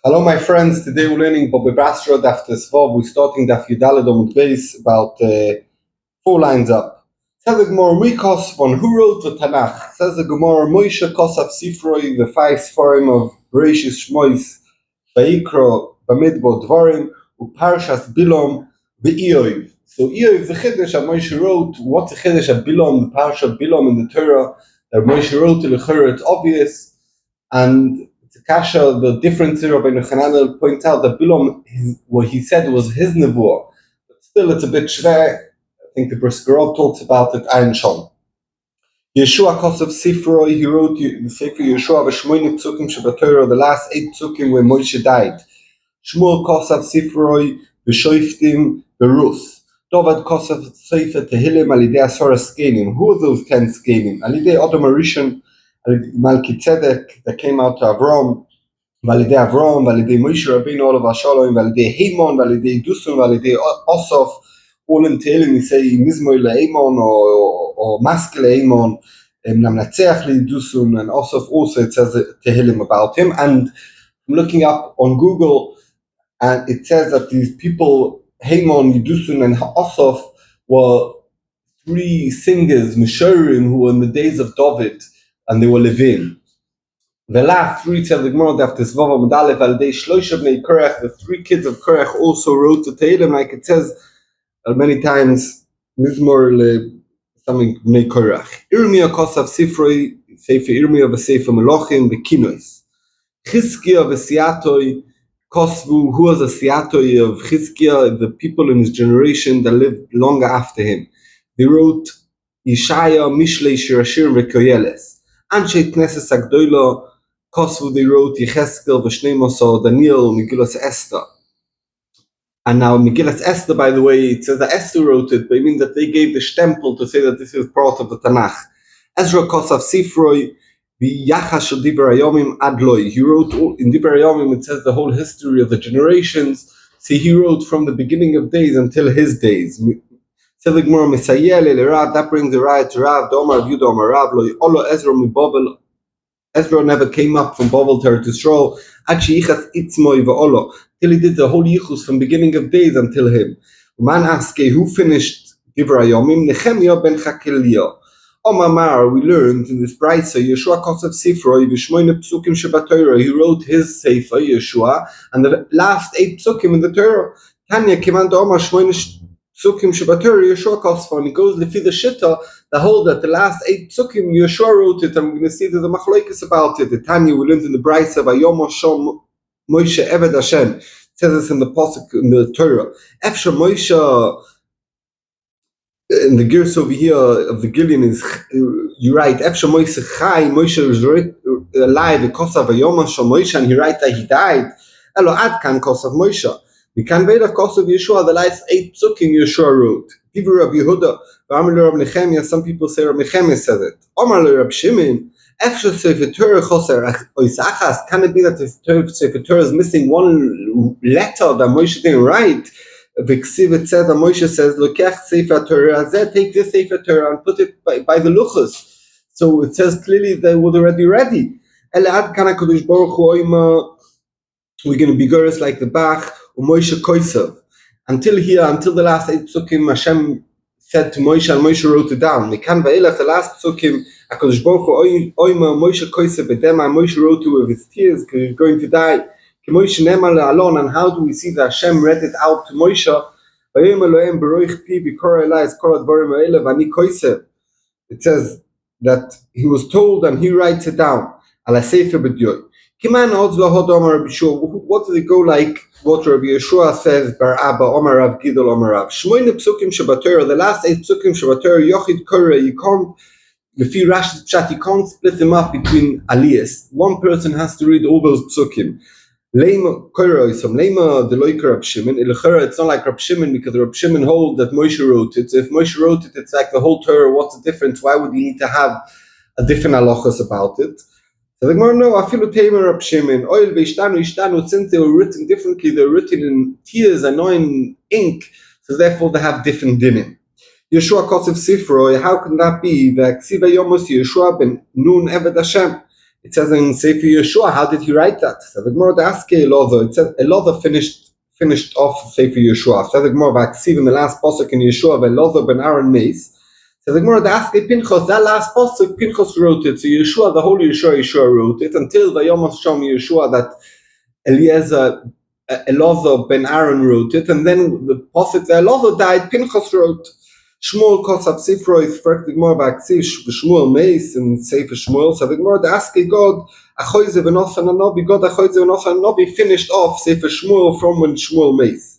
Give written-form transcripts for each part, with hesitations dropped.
Hello, my friends. Today we're learning Bobibastro Daf Tesvav. We're starting Daf Yudalad Omud Beis, about 4 lines up. Says the Gemara, Mikos von who wrote the Tanakh? Says the Gemara, Moshe Kosav Sifroi, the 5 Sfarim of Bereshis Shmois, Vayikro, Bamidbo Dvarim, Uparshas Bilom, Ve'ioiv. So Ioiv, the Chiddush that Moshe wrote. What's the Chiddush of Bilom, the Parsha Bilom in the Torah that Moshe wrote to the Chorah? It's obvious, and Kasha, the difference here, Rabbi Yochanan points out that Bilom, what he said was his nevuah, but still it's a bit shver. I think the Briskerov talks about it. Ein Shon. Yeshua Kosav Sifroi, he wrote the Sefer Yeshua v'Shmoini Psukim Shebatorah, the last 8 psukim where Moshe died. Shmuel Kosav Sifroi v'Shoiftim v'Ruth. Dovad Kosav Sefer Tehillim alidei Asara Skenim. Who are those 10 Skenim? Alidei Odom Arishon, Malkitzedek that came out to Avram, Validei Avram, Validei Moshe Rabbeinu Olav Hashalom, Validei Heimon, Validei Dusun, Validei Osaf, all in Tehillim we say Mizmor le'Eimon or Maske le'Eimon, Namnatzeach le'Dusun, and Osaf also it says Tehillim about him. And I'm looking up on Google and it says that these people, Heimon, Dusun, and Osaf, were 3 singers, Mishurim, who were in the days of David, and they were Levin. The last 3 tell the Gemara Daf Tesvav Amud Aleph al Dei Shloisha Bnei Korach, the 3 kids of Korach also wrote the Tehillim, like it says many times, Mizmor le something Bnei Korach. Irmiyah Kosav Sifroi, Sefer Irmiyah v'Sefer Melochim v'Kinois. Chizkiah v'Siatoi Kosvu, who was a Siatoi of Chizkiah, the people in his generation that lived longer after him. They wrote Yeshaya, Mishlei, Shirashir, v'Koyeles. Anshe Knesset Agdoila Kosvu, they wrote Yecheskel, V'Shnei Mosor, Daniel, Megillas Esther. And now Megillas Esther, by the way, it says that Esther wrote it, but I mean that they gave the stempel to say that this is part of the Tanakh. Ezra Kosav Sifroi, V'Yachash Divrei Hayomim Adloi. He wrote in Divrei Hayomim, it says the whole history of the generations. See, he wrote from the beginning of days until his days. That brings the right to Rav, Domar, Yehuda, Omar Rav, Lo Ezra mi Babel. Ezra never came up from Babel to Yisrael, till he did the whole Yichus from beginning of days until him. Man asked, who finished Divrei Hayomim? Nehemiah ben Chakeliah. Omar, we learned in this Brisa, Yeshua Kosav Sifroi, V'Shmoine Psukim Shebatorah, he wrote his Sefer, Yeshua, and the last 8 psukim in the Torah. Tanya came on to Omar, Shmoine Psukim Shebatorah, Yeshua Kosav, and he goes lefi the Shitta, that hold that the last 8 psukim, Yeshua wrote it, and we're going to see that the Machlokes about it. The Tanya, we learned in the Brisa, Vayom Shom Moshe Eved Hashem, it says this in the Pasuk, in the Torah. Efsha Moshe, in the gears over here of the Gillian is, you write, Efsha Moshe Chai, Moshe is alive, Kosav Vayom Shom Moshe, and he write that he died. Elo Ad Kan Kosav Moshe. We can read of Kosav Yeshua, the last 8 psukim Yeshua wrote. Divrei Rabbi Yehuda, V'Amar Rabbi Nechemiah, some people say Rabbi Nechemiah says it. Omar Rabbi Shimon, Efsha Sefer Torah Choser Oisachas, can it be that the Sefer Torah is missing one letter that Moshe didn't write? V'Ksiv, it says that Moshe says, Lokech Sefer Torah, take this Sefer Torah and put it by the luchos. So it says clearly they were already ready. Elad Kana Kodesh Baruch Hu Oima, we're going to be gorgeous like the Bach, Moshe Koisav. Until here, until the last 8 psukim, Hashem said to Moshe, and Moshe wrote it down. Mikan va'elach, the last psukim, HaKadosh Baruch Hu Oima Moshe Koisav b'dema, Moshe wrote it with his tears because he's going to die. Ki Moshe nemar le'alon, and how do we see that Hashem read it out to Moshe? Vayom Elohem b'roich pi v'kora elai es kol hadvarim ha'ele v'ani koisav. It says that he was told and he writes it down. Ala sefer b'dyoy. Kiman odz lahod Omar Rabbi Yeshua. What did it go like? What Rabbi Yeshua says, Bar Abba, Omar Rav Gidol, Omar Rav. Shmoine psukim Shebatorah, the last 8 psukim Shebatorah, Yochid Korah, you can't, lefi Rashi's Pshat, you can't split them up between aliyahs. One person has to read all those psukim. Leima Korah Isam, Leima Deloika Rab Shimon, Ilachara, it's not like Rab Shimon, because Rab Shimon hold that Moshe wrote it. So if Moshe wrote it, it's like the whole Torah, what's the difference? Why would you need to have a different halachos about it? So the Gemara, no, Afilu Tamer Rab Shimon, Oil Veishtanu, since they were written differently, they were written in tears and not in ink, so therefore they have different dinim. Yeshua Kosev Sifroi, how can that be? V'aksiva Yomos Yeshua ben Nun Eved Hashem. It says in Sefer Yeshua, how did he write that? So the Gemara asked Elotha. It says Elotha finished off Sefer Yeshua. So the Gemara vaksiv in the last pasuk in Yeshua, Elotha ben Aaron Meis. So the Gemara asked Pinchas, that last pasuk, Pinchas wrote it. So Yeshua, the whole Yeshua wrote it until Vayom Hashem Yeshua that Elotha ben Aaron wrote it, and then the pasuk that Elotha died, Pinchas wrote. Shmuel Kosav Sifro is first the Gemara vaksiv Shmuel Meis and Sefer Shmuel. So the Gemara asked God, Achoyze v'nosan Anobi, God Achoyze v'nosan Anobi finished off Sefer Shmuel from when Shmuel Meis.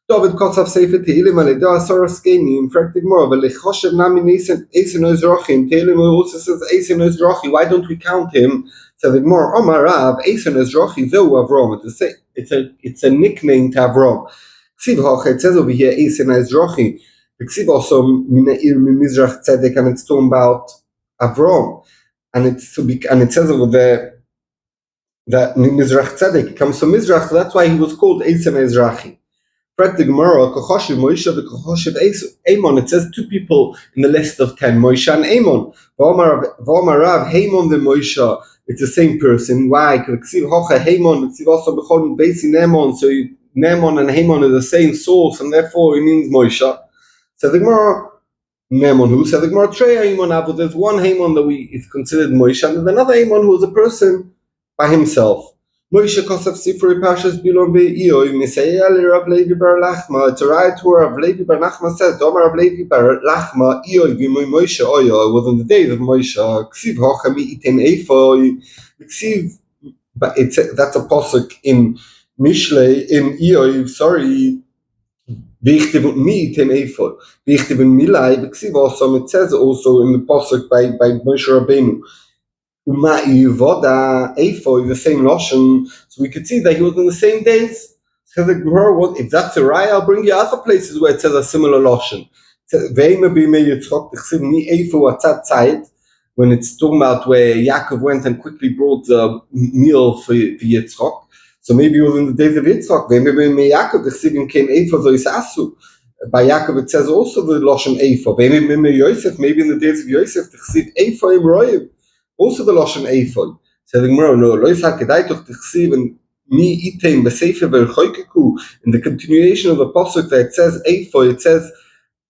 David Kosav Sefer Tehillim Aleda Asar Skeni in fact the Gemara v'lechoshev nami Eisen Ozrochim Tehillim also says Eisen Ozrochi. Why don't we count him? So the Gemara Omar Rav Eisen Ozrochi Zeu Avram. It's a nickname to Avram. It says over here Eisen Ozrochi. Also Minair Mizrach Tzedek, and it's talking about Avram, and it says over there that Mizrach Tzedek comes from Mizrach, so that's why he was called Eisem Ezrachi. Correct the Gemara, Kochoshev Moshe, the Kochoshev Amon. It says two people in the list of 10, Moshe and Amon. V'omar Rav Haimon the Moshe. It's the same person. Why? Because Hocha Haimon, it's also Bechol Beisi Nemon. So Nemon and Haimon are the same source, and therefore it means Moshe. So the Gemara Nemon who said the Gemara Trey Haimon Abu. There's one Haimon that is considered Moshe, and there's another Haimon who is a person by himself. Moshe Kosav Sifrei Pashas Bilon Ve'iyoi Misayel Rav Levi Bar Lachma. It's a right where Rav Levi Bar Lachma says, Domar Rav Levi Bar Lachma Iyoi V'imoy Moshe Oyo. It was on the day of Moshe. Ksiv Hochami Iten Eifoi. Ksiv, but that's a pasuk in Mishlei in Iyoi. Sorry. V'ichtev mi Iten Eifoi. V'ichtev Milai. Ksiv also. It says also in the pasuk by Moshe Rabbeinu. The same Lashon, so we could see that he was in the same days. So the Gemara, if that's a raya, I'll bring you other places where it says a similar Lashon. When it's talking about where Yaakov went and quickly brought the meal for Yitzchak, so maybe it was in the days of Yitzchak. By Yaakov it says also the Lashon Eifa. Maybe in the days of Yosef, also the Lashon Eifa. So the Gemara, no, in the continuation of the pasuk that it says Eifa, it says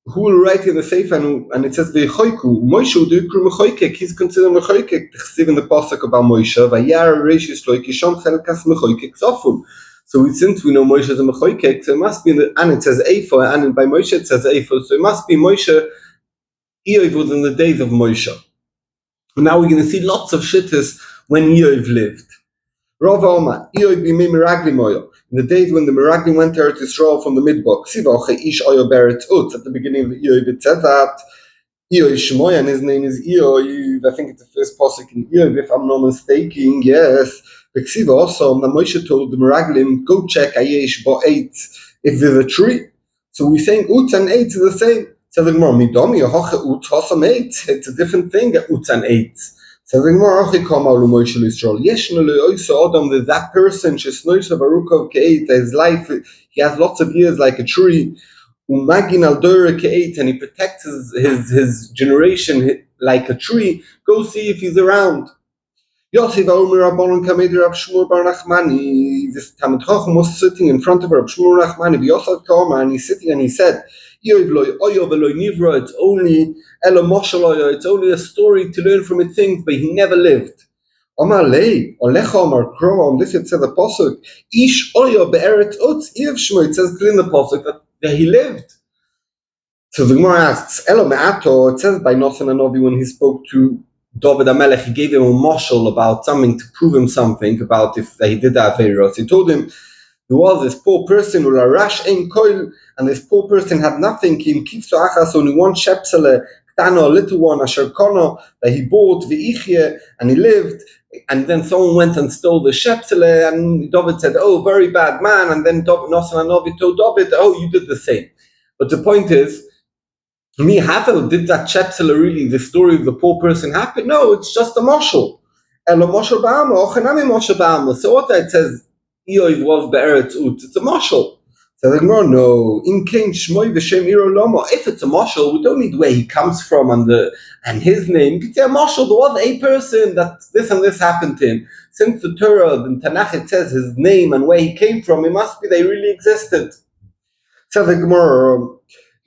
who will write in the Sefer, and it says V'choiku. Moshe will do kru mechoikek. He's considered mechoikek. In the pasuk about Moshe, Vayar Reishis Loi Kishon Chelkas mechoikek Zofun. So since we know Moshe is a mechoikek, so it must be and it says Eifa, and by Moshe it says Eifa, so it must be Moshe. Eoiv was in the days of Moshe. Now we're going to see lots of shittas when Eoiv lived. Rav Omar, Eoiv b'mei meraglim oyo. In the days when the meraglim went to Eretz Yisrael from the Midbar, Ksivache ish oyo beretz utz. At the beginning of Eoiv it says that Eoiv Shemoy, and his name is Eoiv. I think it's the first pasuk in Eoiv, if I'm not mistaken. Yes. The Ksiva also, the Moshe told the meraglim, go check ayesh bo eitz if there's a tree. So we're saying utz and eitz is the same. So the Gemara, midomi hoche utz hosam eitz. It's a different thing, utz and eitz. So the Gemara, hoche kama lu Moshe Yisrael. Yeshna lu oisa adam, there's that person, shesnoisa barukov ke'eit, his life, he has lots of years like a tree. Umagin al dora ke'eit, and he protects his generation like a tree. Go see if he's around. Yosef Omer Rabbanon Kamed Rav Shmuel Bar Nachmani. This Talmid Chacham was sitting in front of Rav Shmuel Nachmani. Yosef Kama, and he's sitting and he said, it's only it's only a story to learn from it things, but he never lived. Omar Lei, Olecha Omar Kro, on this it says the pasuk, Ish Oyo Be'eret Utz Iev Shmo. It says clear in the pasuk that he lived. So the Gemara asks, Elo Me'ato, it says by Nosan Anovi when he spoke to David HaMelech, he gave him a mashal about something to prove him something about if he did that Averos. He told him there was this poor person who Rash Ein Koil, and this poor person had nothing. Kim Kifso Achas, only one shepsele, Ktano, a little one, Asher Kono, that he bought V'ichye, and he lived. And then someone went and stole the shepsele, and David said, "Oh, very bad man." And then Nosan Anovi told David, "Oh, you did the same." But the point is, did that shepsele really, the story of the poor person happen? No, it's just a mashal. Elo mashal ba'ama, ochenami mashal ba'ama. So what that says, Eoiv was be'eretz ut, it's a mashal. So the Gemara, no. In Kain Shmoy v'Shem Iro Lomo. If it's a mashal, we don't need where he comes from and his name. You can say a mashal, there was a person that this and this happened to him. Since the Torah, in Tanakh, it says his name and where he came from, it must be they really existed. So the Gemara,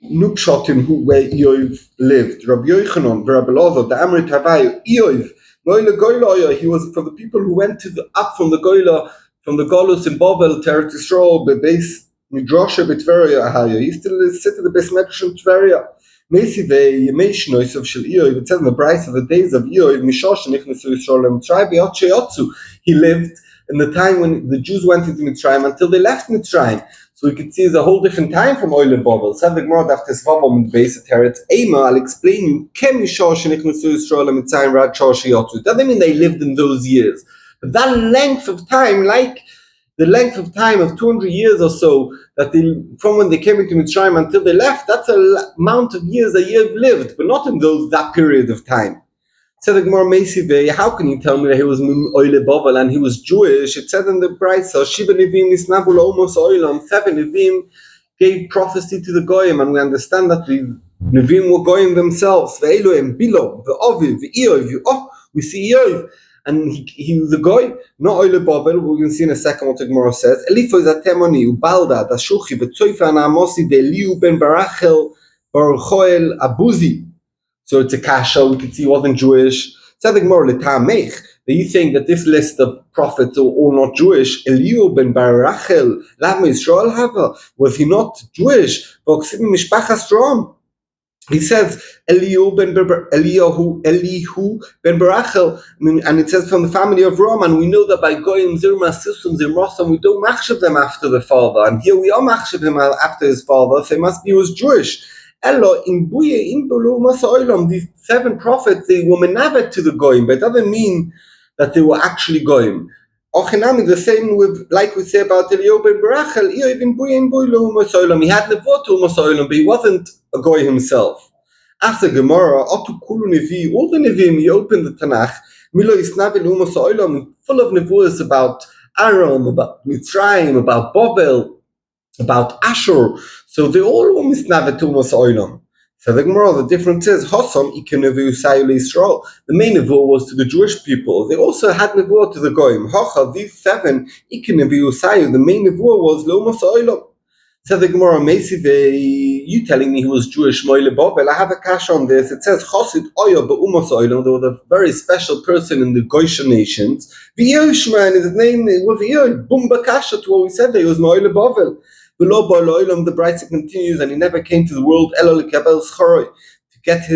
Nukshotim, where Iyov lived, Rabbi Yochanan, Rabbi Elazar, the Amrit Havayu, Iyov, Noile Goyla, he was for the people who went up from the Goyla, from the Golus in Babel, Teretz Yisrael, the base Midrasha b'Tveria Aryeh. He still sit at the base Medrash in Tveria. Mesive Yemei Shnoisav Shel Iyov. It says in the Brayso of the days of Iyov, Mishosh Nichnasu Yisrael Mitzrayim B'Yot Sheyotzu. He lived in the time when the Jews went into Mitzrayim until they left Mitzrayim. So we could see it's a whole different time from Oil and Babel. Said the Gemara Daf Tesvav base at Teretz Eima. I'll explain you. Kem Mishosh Nichnasu Yisrael Mitzrayim Rad Shosh Sheyotzu. That doesn't mean they lived in those years, but that length of time, like the length of time of 200 years or so, that from when they came into Mitzrayim until they left, that's a amount of years that you've lived, but not in that period of time. Said the Gemara Meisive, how can you tell me that he was Oile Bovel and he was Jewish? It said in the Brayso, Shiva Nevim Nisnabul Omos Oilam, 7 Nevim gave prophecy to the Goyim, and we understand that the Nevim were Goyim themselves. Ve'eloim, Bilo, Ve'oviv, Ve'iyov, we see Iyov. And he was a guy, not Oile Bovel. We're going to see in a second what the Gemara says. Elifo is a temoni, Ubalda, Dashuchi, Betzoifa, and Amosi, Deliu, Ben Barachel, Baruchoel, Abuzi. So it's a kasha, we can see he wasn't Jewish. Said the Gemara, L'tamech, that you think that this list of prophets are all not Jewish. Eliu ben Barachel, Lama Yisrael Hava, was he not Jewish? V'oksidim Mishpachas Rom. He says Elihu ben Barachel, and it says from the family of Rom, and we know that by Goyim Zirma Sisum Zirmosam we don't machshav them after the father, and here we are machshav him after his father, so it must be he was Jewish. Elo in Buye in Bulu Masoilam, these 7 prophets, they were menavet to the Goyim, but it doesn't mean that they were actually Goyim. Ochinami, the same with, like we say about Eliyahu ben Barachel, he had nevuah to Masoilam, but he wasn't a goy himself. As a Gemara, Otu Kulu Nevi, all the Nevim, he opened the Tanakh, Milo Isnavi Masoilam, full of nevuahs about Aram, about Mitzrayim, about Babel, about Ashur. So they all were misnavet to Masoilam. So the Gemara, the difference is, Hossam Ike Nevu Sayu Yisrael. The main nevuah was to the Jewish people. They also had nevuah to the Goyim. Hocha, these 7, Ike Nevu Sayu, the main nevuah was Lo Masoilam. So the Gemara, Meisive, you telling me he was Jewish, Moile Bovel, I have a cash on this. It says, Chosid Oyo Be'umasoilam, there was a very special person in the Goysha nations. V'Yoshman, his name was Yoy, Bumba Kasha, to what we said there, he was Moile Bovel. The Brayso continues, and he never came to the world to get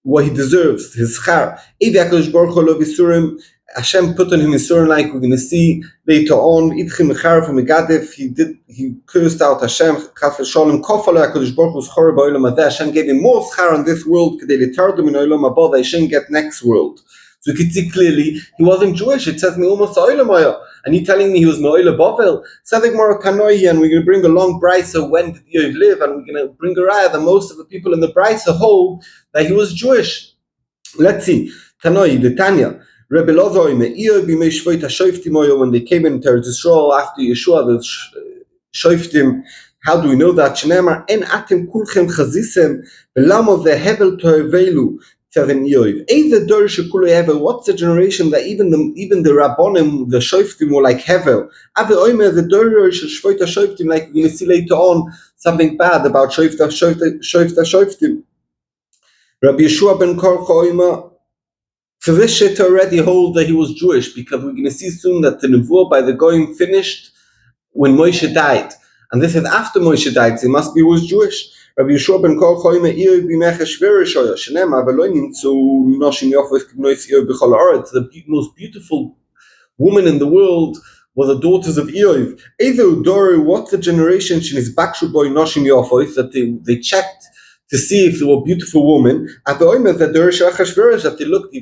what he deserves, his schar. Hashem put on him Yisurim, like we're going to see later on. He cursed out Hashem. Hashem gave him more schar on this world, that he shouldn't get next world. So you can see clearly he wasn't Jewish. It says and you telling me he was Me'oile Bovel? Sadik Mara Kanoi, and we're going to bring a long Brayso, when did Yov live, and we're going to bring a raya that most of the people in the Brayso hold that he was Jewish. Let's see. Tanoi, the Tanya. Rebbe Elazar, when they came into Teretz Yisrael after Yeshua, the Shoftim, how do we know that? Shneimar en atem kulchem chazisem v'lamo vehevel to'evelu. What's the generation that even the Rabbonim, the Shoftim, were like Hevel? The Shoftim, like we're going to see later on something bad about Shoftim. Rabbi Yeshua ben Korcha. So this shit already hold that he was Jewish, because we're going to see soon that the nevuah by the Goyim finished when Moshe died, and this is after Moshe died, so he must be was Jewish. Rabbi Yeshua ben Korcha the most beautiful woman in the world were the daughters of Iyov. What's the generation that they checked to see if they were beautiful women? That they looked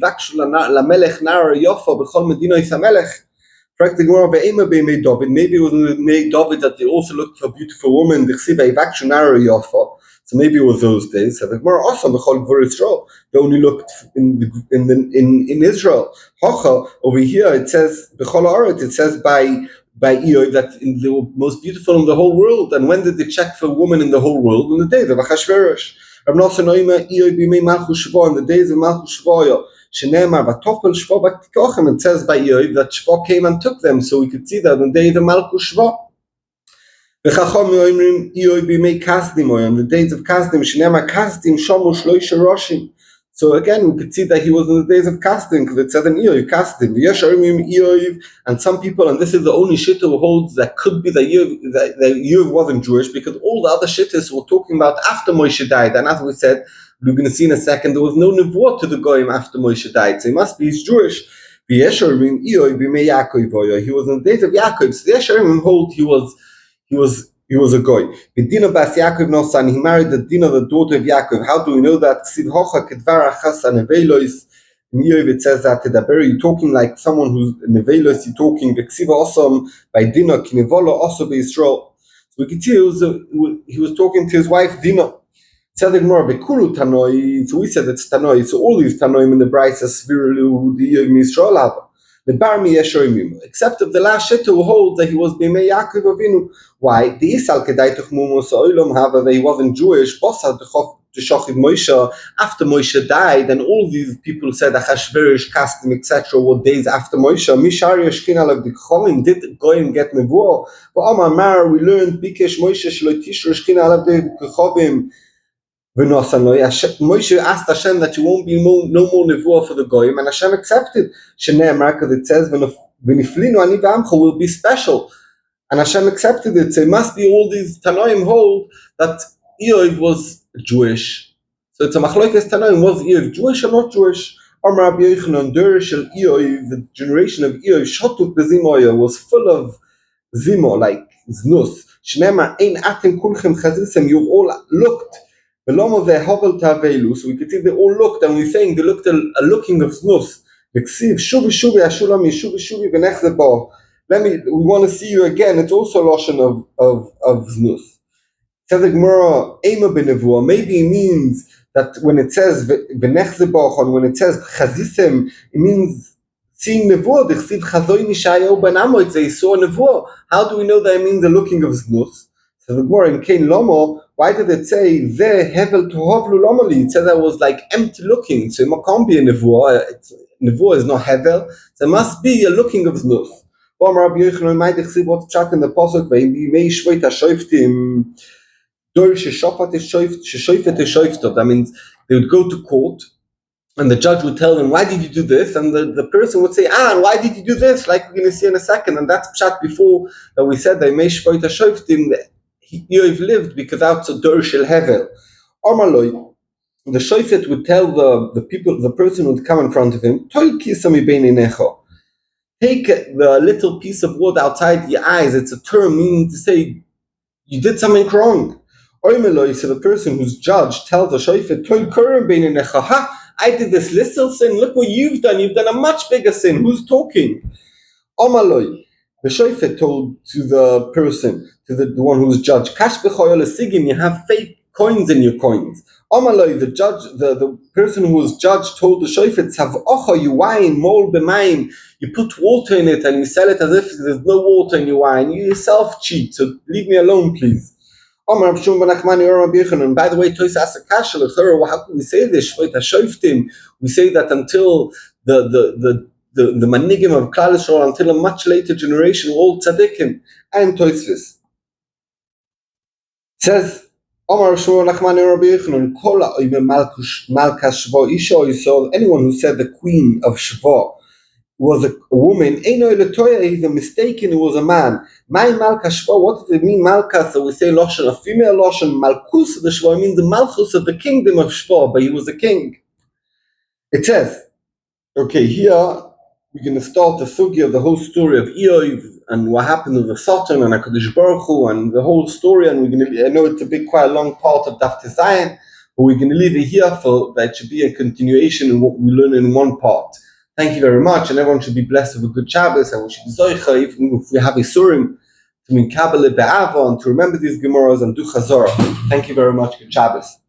maybe it was in the David that they also looked for beautiful women. So maybe it was those days. So the Gemara also they only looked in Israel. Over here it says it says by by Eoy that they were most beautiful in the whole world. And when did they check for a woman in the whole world? On the days of Achashverosh. On the days of Malchus Shvoya. It says by Eoy that Shvo came and took them, so we could see that on the day of Malchus Shvo. On the days of Kasdim, so again, we could see that he was in the days of casting, because it said in Eoy, casting. And some people, and this is the only shitta who holds that could be that Eoy wasn't Jewish, because all the other shittas were talking about after Moshe died. And as we said, we're going to see in a second, there was no nevuah to the goyim after Moshe died, so he must be Jewish. He was in the days of Yaakov, so the Yesharim hold he was a goy. Dina bas Yaakov Nosan, he married the Dina, the daughter of Yaakov. How do we know that? It says that you're talking like someone who's nevelos, you're talking by Dina Kinevola also by Israel. So we can see he was talking to his wife Dina. So we said it's Tanoi, so all these Tanoim in the Bryce are Svirulu, the Israel have. Except of the last shit who holds that he was Bimei Yaakov Avinu. Why? The Isal Kedaituch Mumos Oilom Hava, that he wasn't Jewish, Bossad Shochiv Moshe, after Moshe died, and all these people said Achashverosh, Kastim, etc. were days after Moshe. Mishari Shkin Alav Dikholim did go and get Nevuah. But Omar Mar, we learned Bikesh Moshe Shloitish Shkin Alav Dikhovim. Moshe asked Hashem that you won't be no more nevuah for the goyim, and Hashem accepted. Because it says "V'niflinu ani v'amcha" will be special, and Hashem accepted it. So it must be all these Tanoim hold that Eoy was Jewish. So it's a machlokes Tanoim, was Eoy Jewish or not Jewish? Amar Rabbi Yochanan, the generation of Eoy, shotuk b'zimoya, was full of zimo, like znus. Shneimar ein atem kulchem chazisem, you all looked. So we could see they all looked, and we're saying they looked a looking of znus. We want to see you again. It's also a lotion of znus. Maybe it means that when it says v'nechzeboch, and when it says chazisem, it means seeing nevuah. They saw nevuah. How do we know that it means the looking of znus? So the Gemara in Kain Lomo, why did it say ve hevel tohovlu lomali? It said that was like empty looking, so it can't be a nevuah. Nevuah is not hevel, so it must be a looking of znus. Rabbi Yochanan might see what's chat in the pasuk where he may shveit hashoftim dor sheshofat shoftot. That means they would go to court, and the judge would tell them, why did you do this? And the person would say, and why did you do this? Like we're going to see in a second. And that's chat before that we said they may shveit hashoftim. You've lived because that's a dor shel hevel. Ormaloi, the shofet would tell the people, the person who would come in front of him, take the little piece of wood outside your eyes. It's a term meaning to say you did something wrong. Ormaloi, so the person who's judged tells the shofet, I did this little sin. Look what you've done. You've done a much bigger sin. Who's talking? Ormaloi. The shofet told to the person, to the one who was judged, Kash b'choyol esigim, you have fake coins in your coins. Omaloi, the judge, the person who was judged told the shofet, Savocha, you wine, mol b'mayim, you put water in it and you sell it as if there's no water in your wine. You yourself cheat, so leave me alone, please. Omar Shum ben Achmani or Rabbi Yochanan. By the way, Toys asked a kasha, how can we say this? We say that until the manigim of Klal Yisrael, until a much later generation, all tzaddikim, and Tosfos. Says, Omar Shmuel Nachmani Rabbi Yochanan, Kol ha'oime Malka Shvo Isha Yisrael, anyone who said the queen of Shvo was a woman, Eino Elatoya, he's a mistaken, it was a man. My Malka Shvo, what does it mean, Malka? So we say Loshan, a female Loshan, Malkus of the Shvo, it means the Malchus of the kingdom of Shvo, but he was a king. It says, okay, here, we're going to start the sugya of the whole story of Eoy and what happened with the Satan and HaKadosh Baruch Hu and the whole story. And we're going to, I know it's quite a long part of Daf Tezayin, but we're going to leave it here for that should be a continuation in what we learn in one part. Thank you very much, and everyone should be blessed with a good Shabbos, and we should be zoicha, even if we have Isurim, to mean Kabbalah Be'ava, and to remember these Gemaras and do Chazorah. Thank you very much. Good Shabbos.